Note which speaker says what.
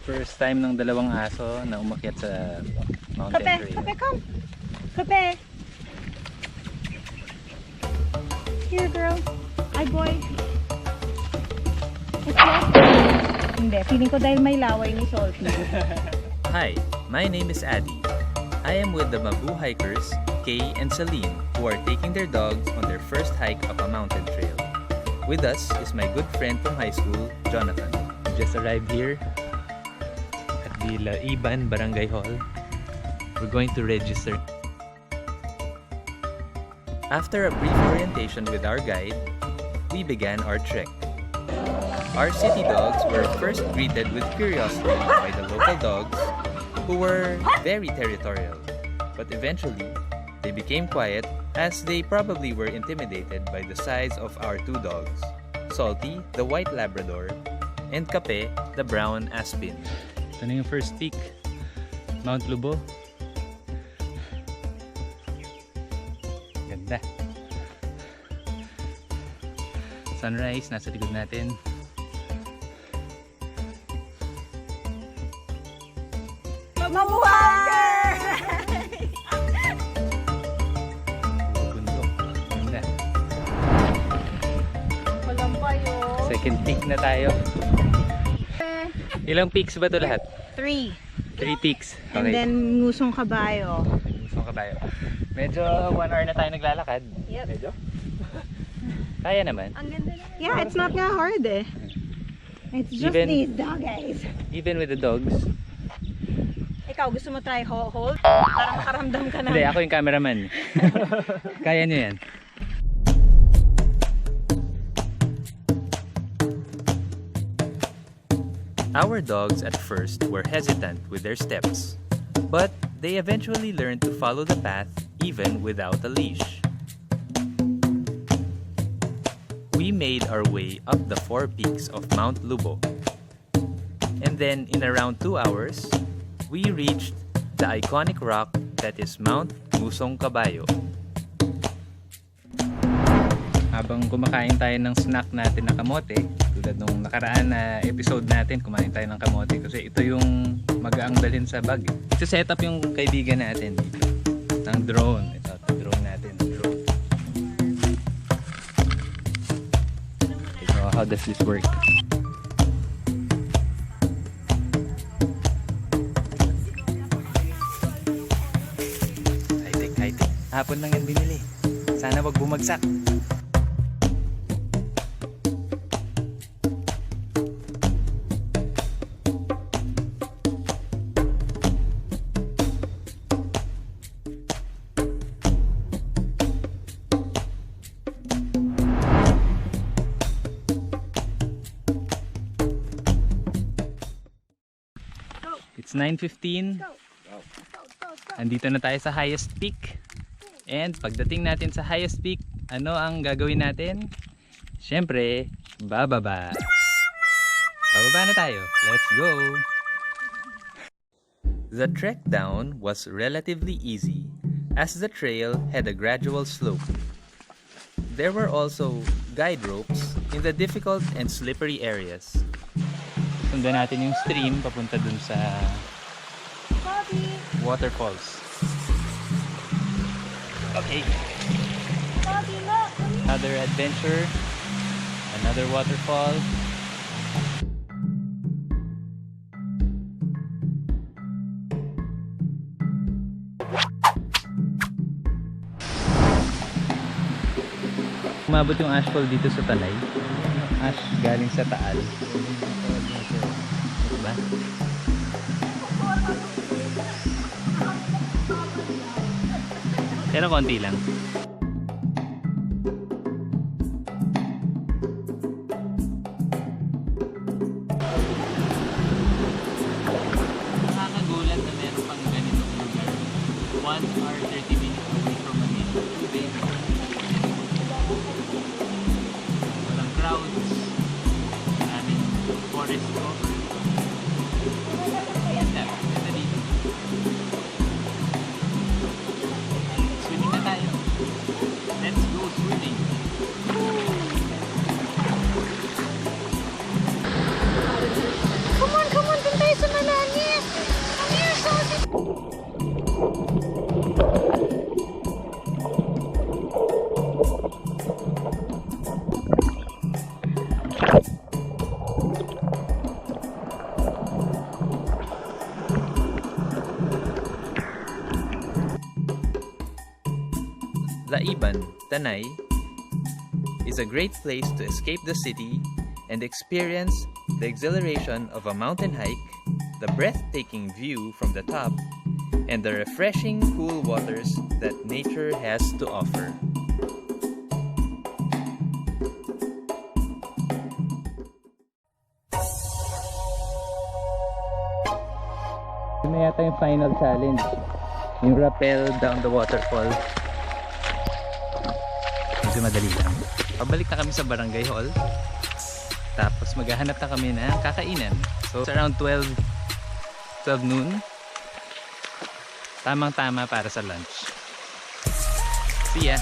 Speaker 1: First time ng dalawang aso na umakyat sa mountain trail.
Speaker 2: Kape, come. Kape. Here, girl. Ay, boy. It's salty. Hindi, feeling ko dahil may laway ni salty.
Speaker 1: Hi, my name is Addy. I am with the Mabu hikers, Kay and Celine, who are taking their dogs on their first hike up a mountain trail. With us is my good friend from high school, Jonathan. We just arrived here at the Laiban Barangay Hall. We're going to register. After a brief orientation with our guide, we began our trek. Our city dogs were first greeted with curiosity by the local dogs, who were very territorial, but eventually they became quiet as they probably were intimidated by the size of our two dogs, Salty, the white Labrador, and Kape, the brown Aspin. Ito na yung first peak, Mount Lobo. Ganda. Sunrise, nasa likod natin.
Speaker 2: Mabuhay!
Speaker 1: Bundok. Ganda.
Speaker 2: Palampayo.
Speaker 1: Second peak na tayo. Ilang peaks ba ito lahat?
Speaker 2: 3.
Speaker 1: 3 peaks.
Speaker 2: And then Ngusong Kabayo.
Speaker 1: Ngusong Kabayo. Medyo 1 hour na tayo naglalakad.
Speaker 2: Yep.
Speaker 1: Medyo. Kaya naman.
Speaker 2: Ang ganda na. Yeah, it's not nga hard eh. It's just these doggies.
Speaker 1: Even with the dogs.
Speaker 2: Ikaw, gusto mo try hold? Para makaramdam ka na.
Speaker 1: Hindi, ako yung cameraman. Kaya nyo yan. Our dogs at first were hesitant with their steps, but they eventually learned to follow the path even without a leash. We made our way up the 4 peaks of Mount Lobo, and then in around 2 hours, we reached the iconic rock that is Mount Ngusong Kabayo. Habang kumakain tayo ng snack natin na kamote, tulad nung nakaraan na episode natin, kumain tayo ng kamote kasi ito yung magaang dalhin sa bag. Ito set up yung kaibigan natin dito ng drone. Ito drone natin, drone. Okay, so how does this work? High-tech. Hapon lang yan binili. Sana wag bumagsak. It's 9:15. Andito na tayo sa highest peak. And pagdating natin sa highest peak, ano ang gagawin natin? Siyempre, bababa. Bababa na tayo. Let's go! The trek down was relatively easy as the trail had a gradual slope. There were also guide ropes in the difficult and slippery areas. Sundan natin yung stream papunta dun sa Waterfalls. Okay. Another adventure, another waterfall. Umabot yung ashfall dito sa Tanay. Ash galing sa taas. Diba? Pero konti lang. Nakakagulat na meron pang ganitong lugar. 1 hour 30 minutes away from Manila. Walang crowds. Maraming forest cover. Ganda dito. Swimming na tayo. Laiban, Tanay, is a great place to escape the city and experience the exhilaration of a mountain hike, the breathtaking view from the top, and the refreshing cool waters that nature has to offer. Ito na yata yung final challenge, yung rappel down the waterfall. Medyo madali lang. Pabalik na kami sa Barangay Hall, tapos maghahanap na kami ng kakainan. So it's around 12 noon, tamang tama para sa lunch. See ya!